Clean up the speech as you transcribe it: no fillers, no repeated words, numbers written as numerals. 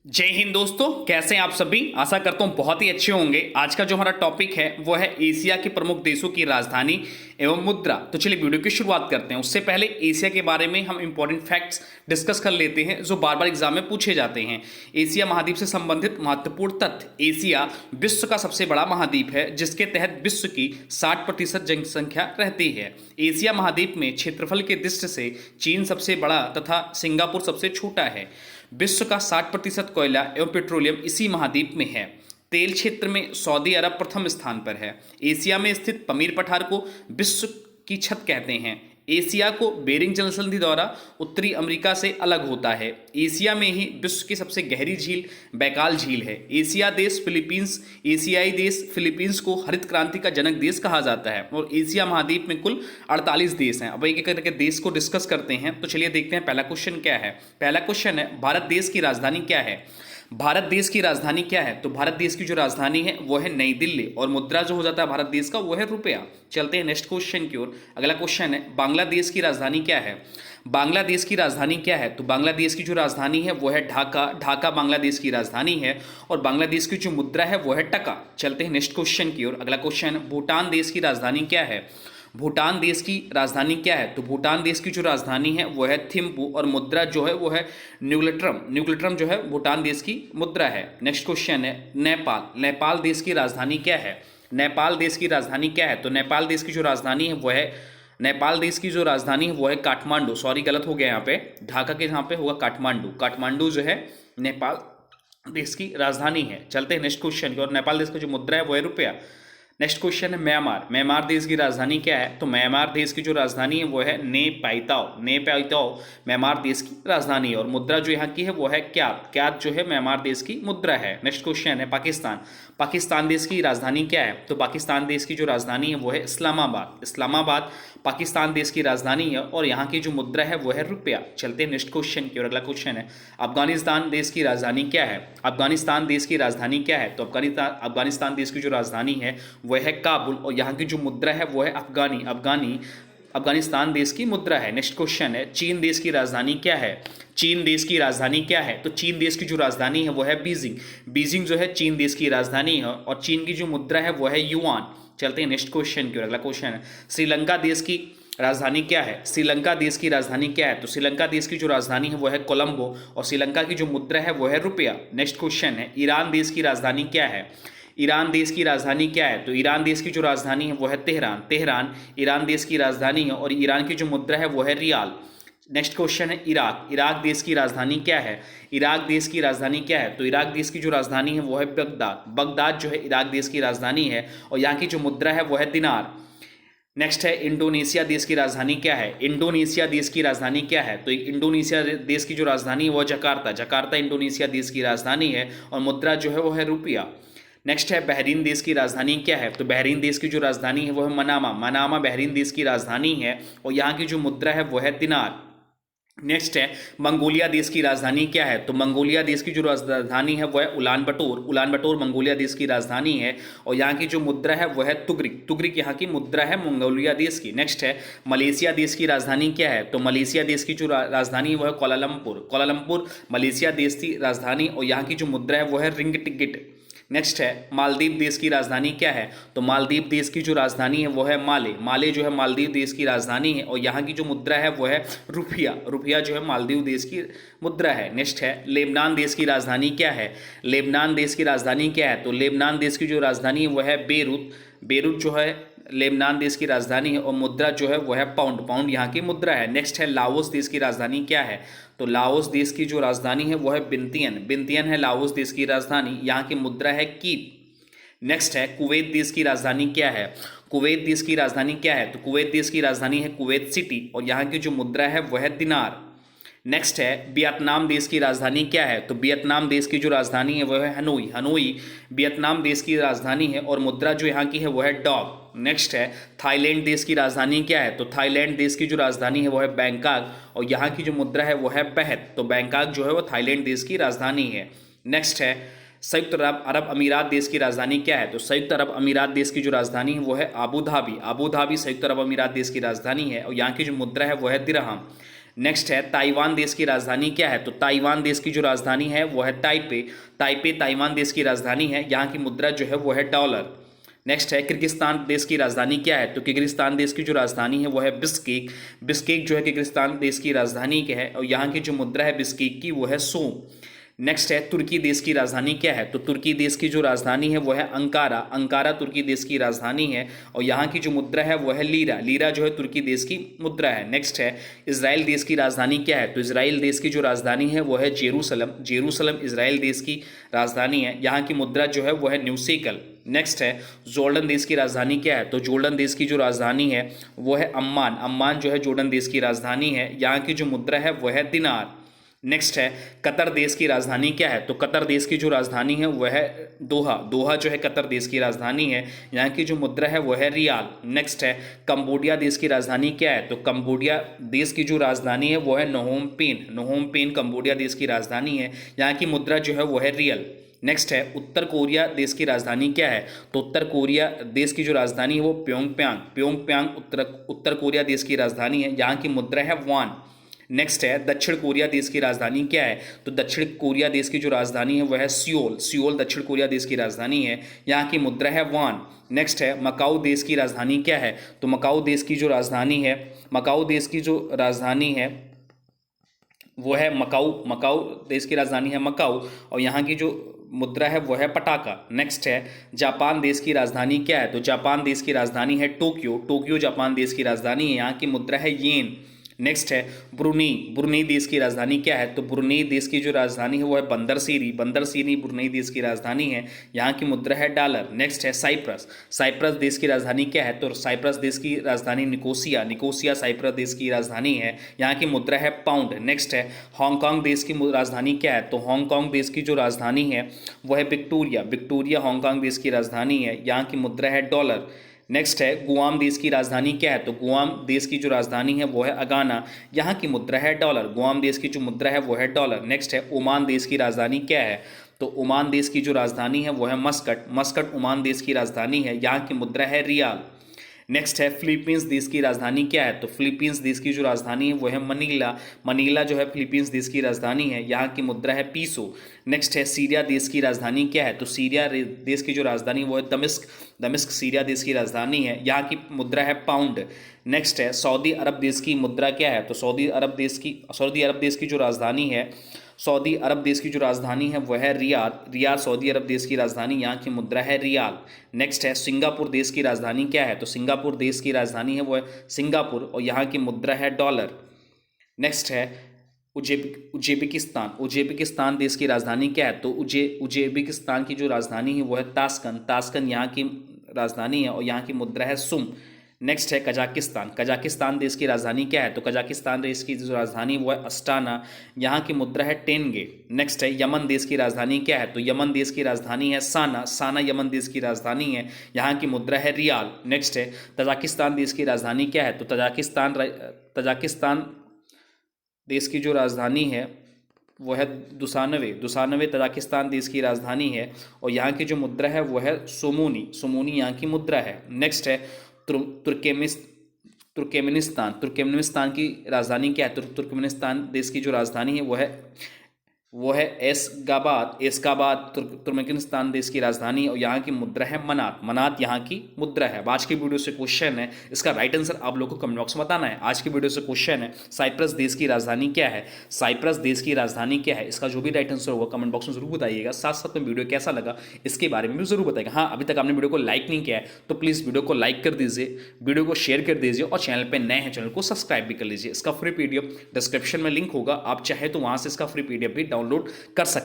जय हिंद दोस्तों, कैसे हैं आप सभी। आशा करता हूं बहुत ही अच्छे होंगे। आज का जो हमारा टॉपिक है वो है एशिया के प्रमुख देशों की राजधानी एवं मुद्रा। तो चलिए वीडियो की शुरुआत करते हैं। उससे पहले एशिया के बारे में हम इंपॉर्टेंट फैक्ट्स डिस्कस कर लेते हैं जो बार बार एग्जाम में पूछे जाते हैं। एशिया महाद्वीप से संबंधित महत्वपूर्ण तथ्य। एशिया विश्व का सबसे बड़ा महाद्वीप है जिसके तहत विश्व की 60% जनसंख्या रहती है। एशिया महाद्वीप में क्षेत्रफल की दृष्टि से चीन सबसे बड़ा तथा सिंगापुर सबसे छोटा है। विश्व का 60% कोयला एवं पेट्रोलियम इसी महाद्वीप में है। तेल क्षेत्र में सऊदी अरब प्रथम स्थान पर है। एशिया में स्थित पमीर पठार को विश्व की छत कहते हैं। एशिया को बेरिंग जलसंधि द्वारा उत्तरी अमेरिका से अलग होता है। एशिया में ही विश्व की सबसे गहरी झील बैकाल झील है। एशियाई देश फिलीपींस को हरित क्रांति का जनक देश कहा जाता है। और एशिया महाद्वीप में कुल 48 देश हैं। अब एक एक करके देश को डिस्कस करते हैं। तो चलिए देखते हैं पहला क्वेश्चन क्या है। पहला क्वेश्चन है, भारत देश की राजधानी क्या है। भारत देश की राजधानी क्या है। तो भारत देश की जो राजधानी है वो है नई दिल्ली और मुद्रा जो हो जाता है भारत देश का वो है रुपया। चलते हैं नेक्स्ट क्वेश्चन की ओर। अगला क्वेश्चन है, बांग्लादेश की राजधानी क्या है। बांग्लादेश की राजधानी क्या है। तो बांग्लादेश की जो राजधानी है वो है ढाका। ढाका बांग्लादेश की राजधानी है और बांग्लादेश की जो मुद्रा है वो है टका। चलते हैं नेक्स्ट क्वेश्चन की ओर। अगला क्वेश्चन, भूटान देश की राजधानी क्या है। भूटान देश की राजधानी क्या है। तो भूटान देश की जो राजधानी है वो है थिम्पू और मुद्रा जो है वो है न्यूक्लिट्रम। न्यूक्लिट्रम जो है भूटान देश की मुद्रा है। नेक्स्ट क्वेश्चन है, नेपाल। नेपाल देश की राजधानी क्या है। नेपाल देश की राजधानी क्या है। तो नेपाल देश की जो राजधानी है वो है नेपाल देश की जो राजधानी है वो है काठमांडू। सॉरी गलत हो गया यहाँ पे, ढाका के यहाँ पे होगा काठमांडू। काठमांडू जो है नेपाल देश की राजधानी है। चलते हैं नेक्स्ट क्वेश्चन की और नेपाल देश का जो मुद्रा है वो है रुपया। नेक्स्ट क्वेश्चन है, म्यांमार। म्यांमार देश की राजधानी क्या है। तो म्यांमार देश की जो राजधानी है वो है नेपाइताओ। नेपाइताओ म्यांमार देश की राजधानी है और मुद्रा जो यहाँ की है वो है क्यात। क्यात जो है म्यांमार देश की मुद्रा है। नेक्स्ट क्वेश्चन है, पाकिस्तान। पाकिस्तान देश की राजधानी क्या है। तो पाकिस्तान देश की जो राजधानी है वो है इस्लामाबाद। इस्लामाबाद पाकिस्तान देश की राजधानी है और यहाँ की जो मुद्रा है वो है रुपया। चलते हैं नेक्स्ट क्वेश्चन की और अगला क्वेश्चन है, अफगानिस्तान देश की राजधानी क्या है। अफगानिस्तान देश की राजधानी क्या है। तो अफगानिस्तान देश की जो राजधानी है वह है काबुल और यहाँ की जो मुद्रा है वो है अफगानी। अफगानिस्तान देश की मुद्रा है। नेक्स्ट क्वेश्चन है, चीन देश की राजधानी क्या है। चीन देश की राजधानी क्या है। तो चीन देश की जो राजधानी है वो है बीजिंग। बीजिंग जो है चीन देश की राजधानी है और चीन की जो मुद्रा है वो है युआन। चलते हैं नेक्स्ट क्वेश्चन की और अगला क्वेश्चन है, श्रीलंका देश की राजधानी क्या है। श्रीलंका देश की राजधानी क्या है। तो श्रीलंका देश की जो राजधानी है वो है कोलंबो और श्रीलंका की जो मुद्रा है वो है रुपया। नेक्स्ट क्वेश्चन है, ईरान देश की राजधानी क्या है। ईरान देश की राजधानी क्या है। तो ईरान देश की जो राजधानी है वो है तेहरान। तेहरान ईरान देश की राजधानी है और ईरान की जो मुद्रा है वो है रियाल। नेक्स्ट क्वेश्चन है, इराक। इराक देश की राजधानी क्या है। इराक देश की राजधानी क्या है। तो इराक देश की जो राजधानी है वो है बगदाद। बगदाद जो है इराक देश की राजधानी है और यहाँ की जो मुद्रा है वो है दिनार। नेक्स्ट है, इंडोनेशिया देश की राजधानी क्या है। इंडोनेशिया देश की राजधानी क्या है। तो इंडोनेशिया देश की जो राजधानी है वो जकार्ता। जकार्ता इंडोनेशिया देश की राजधानी है और मुद्रा जो है वो है रुपया। नेक्स्ट है, बहरीन देश की राजधानी क्या है। तो बहरीन देश की जो राजधानी है वो है मनामा। मनामा बहरीन देश की राजधानी है और यहाँ की जो मुद्रा है वो है दिनार। नेक्स्ट है, मंगोलिया देश की राजधानी क्या है। तो मंगोलिया देश की जो राजधानी है वो है उलान बटोर। उलान बटोर मंगोलिया देश की राजधानी है और यहाँ की जो मुद्रा है वो है तुगरिक। तुगरिक यहाँ की मुद्रा है मंगोलिया देश की। नेक्स्ट है, मलेशिया देश की राजधानी क्या है। तो मलेशिया देश की जो राजधानी है वो है कोलालमपुर। कोलालमपुर मलेशिया देश की राजधानी और यहाँ की जो मुद्रा है वो है रिंगटिगिट। नेक्स्ट है, मालदीव देश की राजधानी क्या है। तो मालदीव देश की जो राजधानी है वो है माले। माले जो है मालदीव देश की राजधानी है और यहाँ की जो मुद्रा है वो है रुपया। रुपया जो है मालदीव देश की मुद्रा है। नेक्स्ट है, लेबनान देश की राजधानी क्या है। लेबनान देश की राजधानी क्या है। तो लेबनान देश की जो राजधानी है वो है बेरूत। बेरूत जो है लेबनान देश की राजधानी है और मुद्रा जो है वो है पाउंड। पाउंड यहाँ की मुद्रा है। नेक्स्ट है, लाओस देश की राजधानी क्या है। तो लाओस देश की जो राजधानी है वो है बिंतियन। बिंतियन है लाओस देश की राजधानी, यहाँ की मुद्रा है कीप। नेक्स्ट है, कुवैत देश की राजधानी क्या है। कुवैत देश की राजधानी क्या है। तो कुवैत देश की राजधानी है कुवैत सिटी और यहाँ की जो मुद्रा है वो है दिनार। नेक्स्ट है, वियतनाम देश की राजधानी क्या है। तो वियतनाम देश की जो राजधानी है वो है हनोई। हनोई वियतनाम देश की राजधानी है और मुद्रा जो यहाँ की है वो है डॉग। नेक्स्ट है, थाईलैंड देश की राजधानी क्या है। तो थाईलैंड देश की जो राजधानी है वो है बैंकॉक और यहाँ की जो मुद्रा है वो है बहत। तो बैंकॉक जो है वो थाईलैंड देश की राजधानी है। नेक्स्ट है, संयुक्त अरब अमीरात देश की राजधानी क्या है। तो संयुक्त अरब अमीरात देश की जो राजधानी है वो है आबू धाबी। आबू धाबी संयुक्त अरब अमीरात देश की राजधानी है और यहाँ की जो मुद्रा है वो है दिरहम। नेक्स्ट है ताइवान देश की राजधानी क्या है? तो ताइवान देश की जो राजधानी है वो है ताइपे। ताइपे ताइवान देश की राजधानी है, यहाँ की मुद्रा जो है वो है डॉलर। नेक्स्ट है किर्गिस्तान देश की राजधानी क्या है? तो किर्गिस्तान देश की जो राजधानी है वो है बिस्केक। बिस्केक जो है किर्गिस्तान देश की राजधानी क्या है और यहाँ की जो मुद्रा है बिस्केक की वो है सोम। नेक्स्ट है तुर्की देश की राजधानी क्या है? तो तुर्की देश की जो राजधानी है वो है अंकारा। अंकारा तुर्की देश की राजधानी है और यहाँ की जो मुद्रा है वो है लीरा। लीरा जो है तुर्की देश की मुद्रा है। नेक्स्ट है इजराइल देश की राजधानी क्या है? तो इजराइल देश की जो राजधानी है वो है जेरूसलम। जेरूसलम इजराइल देश की राजधानी है, यहाँ की मुद्रा जो है वो है न्यूसेकल। नेक्स्ट है जॉर्डन देश की राजधानी क्या है? तो जॉर्डन देश की जो राजधानी है वो है अम्मान। अम्मान जो है जॉर्डन देश की राजधानी है, यहाँ की जो मुद्रा है वो है दिनार। नेक्स्ट है कतर देश की राजधानी क्या है? तो कतर देश की जो राजधानी है वह है दोहा। दोहा जो है कतर देश की राजधानी है, यहाँ की जो मुद्रा है वह है रियाल। नेक्स्ट है कंबोडिया देश की राजधानी क्या है? तो कंबोडिया देश की जो राजधानी है वह है नोहोम पेन। नोहोम पेन कंबोडिया देश की राजधानी है, यहाँ की मुद्रा जो है वह है रियल। नेक्स्ट है उत्तर कोरिया देश की राजधानी क्या है? तो उत्तर कोरिया देश की जो राजधानी है वो प्योंगयांग। प्योंगयांग उत्तर कोरिया देश की राजधानी है, यहाँ की मुद्रा है वॉन। नेक्स्ट है दक्षिण कोरिया देश की राजधानी क्या है? तो दक्षिण कोरिया देश की जो राजधानी है वह है सियोल। सियोल दक्षिण कोरिया देश की राजधानी है, यहाँ की मुद्रा है वॉन। नेक्स्ट है मकाऊ देश की राजधानी क्या है? तो मकाऊ देश की जो राजधानी है, मकाऊ देश की जो राजधानी है वो है मकाऊ। मकाऊ देश की राजधानी है मकाऊ और यहाँ की जो मुद्रा है वो है पटाका। नेक्स्ट है जापान देश की राजधानी क्या है? तो जापान देश की राजधानी है टोक्यो। टोक्यो जापान देश की राजधानी है, यहाँ की मुद्रा है येन। नेक्स्ट है ब्रुनेई। ब्रुनेई देश की राजधानी क्या है? तो ब्रुनेई देश की जो राजधानी है वो है बंदरसीरी। बंदरसीरी ब्रुनेई देश की राजधानी है, यहाँ की मुद्रा है डॉलर। नेक्स्ट है साइप्रस। साइप्रस देश की राजधानी क्या है? तो साइप्रस देश की राजधानी निकोसिया। निकोसिया साइप्रस देश की राजधानी है, यहाँ की मुद्रा है पाउंड। नेक्स्ट है हांगकांग देश की राजधानी क्या है? तो हांगकांग देश की जो राजधानी है वो है विक्टोरिया। विक्टोरिया हांगकांग देश की राजधानी है, यहाँ की मुद्रा है डॉलर। नेक्स्ट है गुआम देश की राजधानी क्या है? तो गुआम देश की जो राजधानी है वो है अगाना, यहाँ की मुद्रा है डॉलर। गुआम देश की जो मुद्रा है वो है डॉलर। नेक्स्ट है ओमान देश की राजधानी क्या है? तो ओमान देश की जो राजधानी है वो है मस्कट। मस्कट ओमान देश की राजधानी है, यहाँ की मुद्रा है रियाल। नेक्स्ट है फिलीपींस देश की राजधानी क्या है? तो फिलीपींस देश की जो राजधानी है वो है मनीला। मनीला जो है फिलीपींस देश की राजधानी है, यहाँ की मुद्रा है पीसो। नेक्स्ट है सीरिया देश की राजधानी क्या है? तो सीरिया देश की जो राजधानी वो है दमिश्क। दमिश्क सीरिया देश की राजधानी है, यहाँ की मुद्रा है पाउंड। नेक्स्ट है सऊदी अरब देश की मुद्रा क्या है? तो सऊदी अरब देश की जो राजधानी है, सऊदी अरब देश की जो राजधानी है वह है रियाद। रियाद सऊदी अरब देश की राजधानी, यहाँ की मुद्रा है रियाल। नेक्स्ट है सिंगापुर देश की राजधानी क्या है? तो सिंगापुर देश की राजधानी है वह है सिंगापुर और यहाँ की मुद्रा है डॉलर। नेक्स्ट है उज्बेकिस्तान। उज्बेकिस्तान देश की राजधानी क्या है? तो उज्बेकिस्तान की जो राजधानी है वह है ताशकंद। ताशकंद यहाँ की राजधानी है और यहाँ की मुद्रा है सुम। नेक्स्ट है कजाकिस्तान। कजाकिस्तान देश की राजधानी क्या है? तो कजाकिस्तान देश की जो राजधानी वो है अस्टाना, यहाँ की मुद्रा है टेंगे। नेक्स्ट है यमन देश की राजधानी क्या है? तो यमन देश की राजधानी है साना। साना यमन देश की राजधानी है, यहाँ की मुद्रा है रियाल। नेक्स्ट है तजाकिस्तान देश की राजधानी क्या है? तो तजाकिस्तान देश की जो राजधानी है वो है दुसानवे। दुसानवे तजाकिस्तान देश की राजधानी है और यहाँ की जो मुद्रा है वो है सोमोनी। सोमोनी यहाँ की मुद्रा है। नेक्स्ट है तुर्कमेनिस्तान। तुर्कमेनिस्तान की राजधानी क्या है? तुर्कमेनिस्तान देश की जो राजधानी है वो है एस्गाबाद। एस्गाबाद तुर्कमेनिस्तान देश की राजधानी और यहाँ की मुद्रा है मनात। मनात यहाँ की मुद्रा है। आज की वीडियो से क्वेश्चन है, इसका राइट आंसर आप लोगों को कमेंट बॉक्स में बताना है। आज की वीडियो से क्वेश्चन है साइप्रस देश की राजधानी क्या है? साइप्रस देश की राजधानी क्या है? इसका जो भी राइट आंसर होगा कमेंट बॉक्स में जरूर बताइएगा। साथ साथ में वीडियो कैसा लगा इसके बारे में भी जरूर बताइएगा। हाँ, अभी तक आपने वीडियो को लाइक नहीं किया है तो प्लीज़ वीडियो को लाइक कर दीजिए, वीडियो को शेयर कर दीजिए और चैनल पर नए हैं चैनल को सब्सक्राइब भी कर लीजिए। इसका फ्री PDF डिस्क्रिप्शन में लिंक होगा, आप चाहे तो वहाँ से इसका फ्री PDF भी डाउनलोड कर सकते हैं।